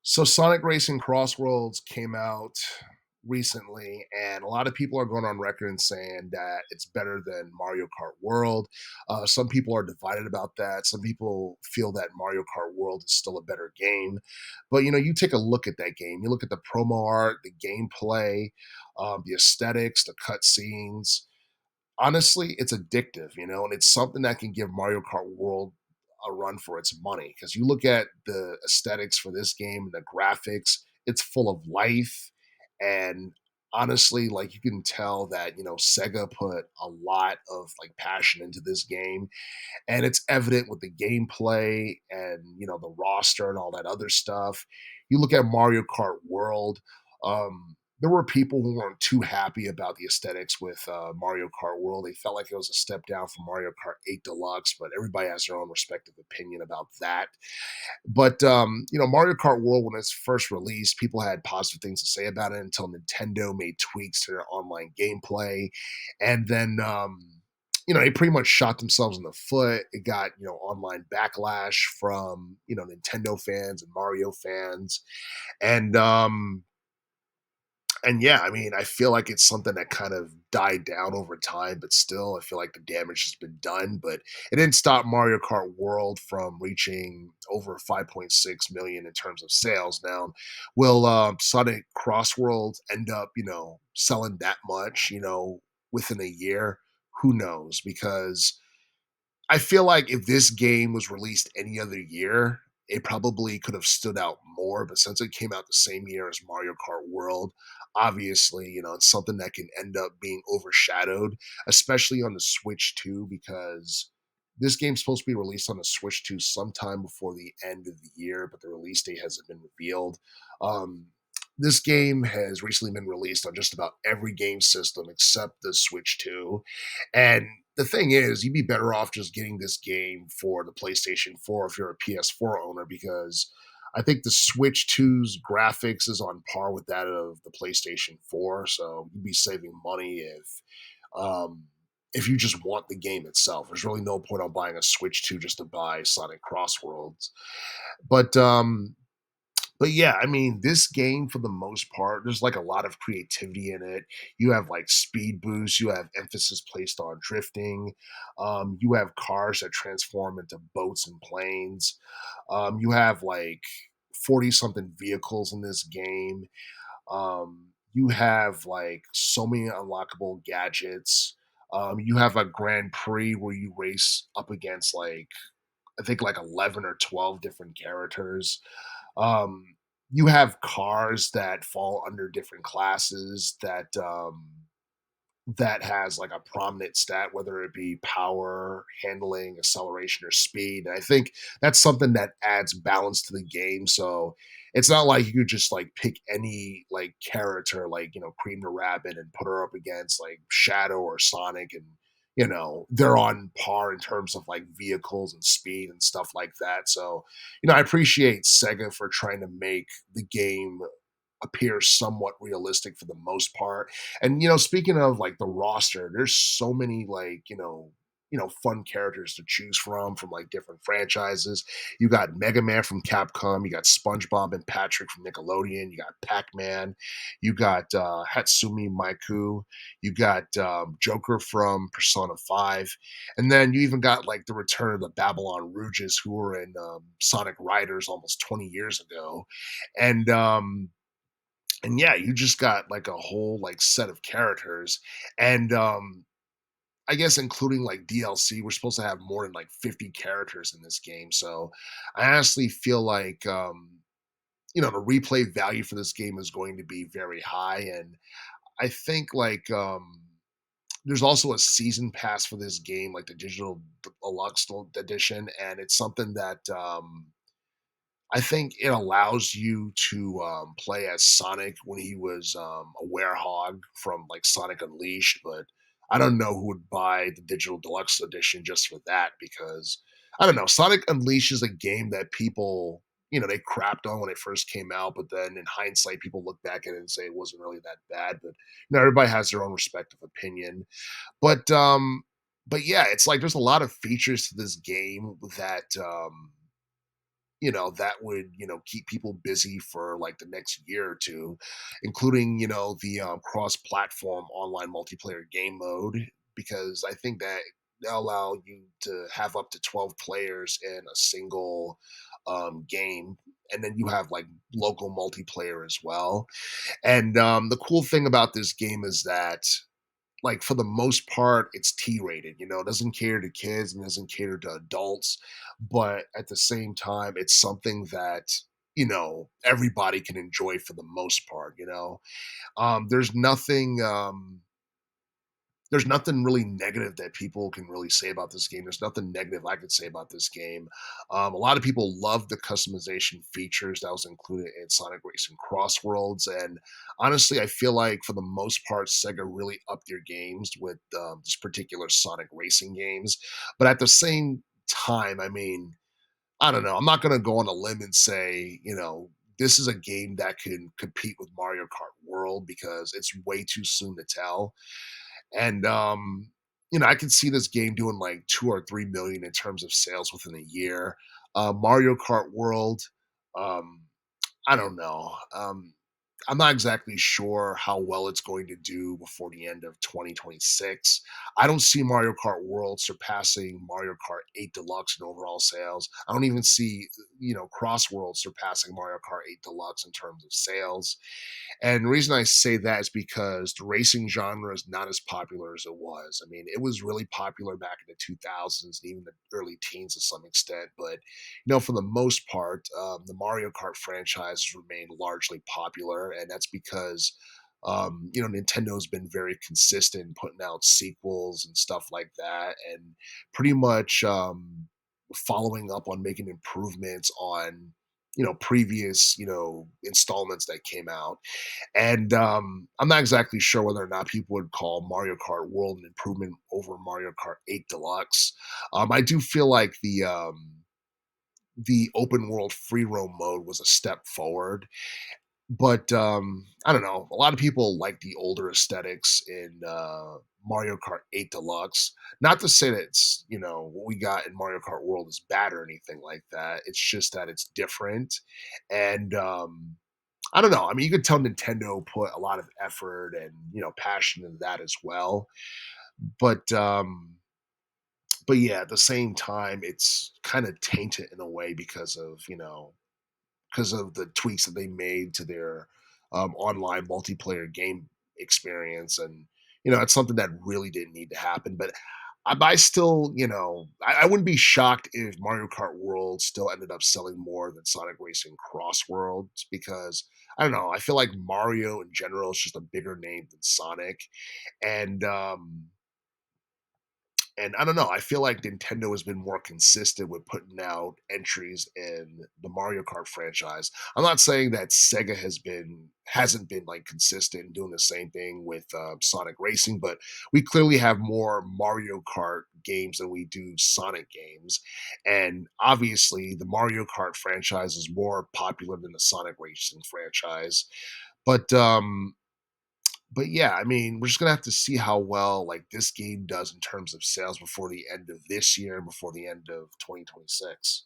So Sonic Racing Crossworlds came out recently, and a lot of people are going on record and saying that it's better than Mario Kart World. Some people are divided about that. Some people feel that Mario Kart World is still a better game. But you take a look at that game. You look at the promo art, the gameplay, the aesthetics, the cutscenes. Honestly, it's addictive, and it's something that can give Mario Kart World a run for its money. Because you look at the aesthetics for this game, the graphics, it's full of life. And honestly, like you can tell that, Sega put a lot of like passion into this game, and it's evident with the gameplay and the roster and all that other stuff. You look at Mario Kart World. There were people who weren't too happy about the aesthetics with Mario Kart World. They felt like it was a step down from Mario Kart 8 Deluxe, but everybody has their own respective opinion about that. But Mario Kart World, when it's first released, people had positive things to say about it until Nintendo made tweaks to their online gameplay, and then they pretty much shot themselves in the foot. It got online backlash from Nintendo fans and Mario fans, and yeah, I mean, I feel like it's something that kind of died down over time, but still, I feel like the damage has been done. But it didn't stop Mario Kart World from reaching over 5.6 million in terms of sales. Now, will Sonic Crossworlds end up, selling that much, within a year? Who knows? Because I feel like if this game was released any other year, it probably could have stood out more. But since it came out the same year as Mario Kart World, obviously, it's something that can end up being overshadowed, especially on the Switch too, because this game's supposed to be released on the Switch 2 sometime before the end of the year, but the release date hasn't been revealed. Um, this game has recently been released on just about every game system except the Switch 2. And the thing is, you'd be better off just getting this game for the PlayStation 4 if you're a PS4 owner, because I think the Switch 2's graphics is on par with that of the PlayStation 4. So you'd be saving money um, if you just want the game itself. There's really no point on buying a Switch 2 just to buy Sonic Crossworlds. But yeah, I mean, this game for the most part, there's like a lot of creativity in it. You have like speed boosts, you have emphasis placed on drifting, you have cars that transform into boats and planes. You have like 40 something vehicles in this game. You have like so many unlockable gadgets. You have a Grand Prix where you race up against like I think like 11 or 12 different characters. Um, you have cars that fall under different classes that has like a prominent stat, whether it be power, handling, acceleration, or speed. And I think that's something that adds balance to the game. So it's not like you could just like pick any like character, like Cream the Rabbit, and put her up against like Shadow or Sonic, and they're on par in terms of like vehicles and speed and stuff like that. So I appreciate Sega for trying to make the game appear somewhat realistic for the most part. And speaking of like the roster, there's so many like fun characters to choose from like different franchises. You got Mega Man from Capcom, you got SpongeBob and Patrick from Nickelodeon, you got Pac-Man, you got Hatsumi Miku, you got Joker from Persona 5, and then you even got like the return of the Babylon Rouges, who were in Sonic Riders almost 20 years ago. And yeah, you just got like a whole like set of characters. And I guess including like DLC, we're supposed to have more than like 50 characters in this game. So I honestly feel like the replay value for this game is going to be very high. And I think like there's also a season pass for this game, like the digital deluxe edition, and it's something that I think it allows you to play as Sonic when he was a werehog from like Sonic Unleashed, but I don't know who would buy the digital deluxe edition just for that, because I don't know. Sonic Unleashed is a game that people, they crapped on when it first came out, but then in hindsight, people look back at it and say it wasn't really that bad. But everybody has their own respective opinion. But yeah, it's like there's a lot of features to this game that that would, keep people busy for like the next year or two, including, the cross platform online multiplayer game mode, because I think that they'll allow you to have up to 12 players in a single game. And then you have like local multiplayer as well. And the cool thing about this game is that, like, for the most part, it's T-rated. It doesn't cater to kids and doesn't cater to adults, but at the same time, it's something that everybody can enjoy for the most part. There's nothing really negative that people can really say about this game. There's nothing negative I could say about this game. A lot of people love the customization features that was included in Sonic Racing Crossworlds, and honestly, I feel like for the most part, Sega really upped their games with this particular Sonic Racing games. But at the same time, I mean, I don't know. I'm not going to go on a limb and say, this is a game that can compete with Mario Kart World because it's way too soon to tell. And I can see this game doing like 2 or 3 million in terms of sales within a year. Mario Kart World, um, I don't know. I'm not exactly sure how well it's going to do before the end of 2026. I don't see Mario Kart World surpassing Mario Kart 8 Deluxe in overall sales. I don't even see, Crossworld surpassing Mario Kart 8 Deluxe in terms of sales. And the reason I say that is because the racing genre is not as popular as it was. I mean, it was really popular back in the 2000s and even the early teens to some extent. But, for the most part, the Mario Kart franchise has remained largely popular. And that's because, Nintendo's been very consistent in putting out sequels and stuff like that. And pretty much following up on making improvements on, previous, installments that came out. And I'm not exactly sure whether or not people would call Mario Kart World an improvement over Mario Kart 8 Deluxe. I do feel like the open world free roam mode was a step forward, but I don't know. A lot of people like the older aesthetics in Mario Kart 8 Deluxe. Not to say that it's what we got in Mario Kart World is bad or anything like that. It's just that it's different, and I don't know. I mean, you could tell Nintendo put a lot of effort and passion into that as well. But yeah, at the same time, it's kind of tainted in a way because of the tweaks that they made to their online multiplayer game experience, and it's something that really didn't need to happen. But I still, I wouldn't be shocked if Mario Kart World still ended up selling more than Sonic Racing Cross Worlds because I don't know. I feel like Mario in general is just a bigger name than Sonic, and I don't know. I feel like Nintendo has been more consistent with putting out entries in the Mario Kart franchise. I'm not saying that Sega hasn't been like consistent in doing the same thing with Sonic Racing, but we clearly have more Mario Kart games than we do Sonic games, and obviously the Mario Kart franchise is more popular than the Sonic Racing franchise. But yeah, I mean, we're just gonna have to see how well like this game does in terms of sales before the end of this year, before the end of 2026.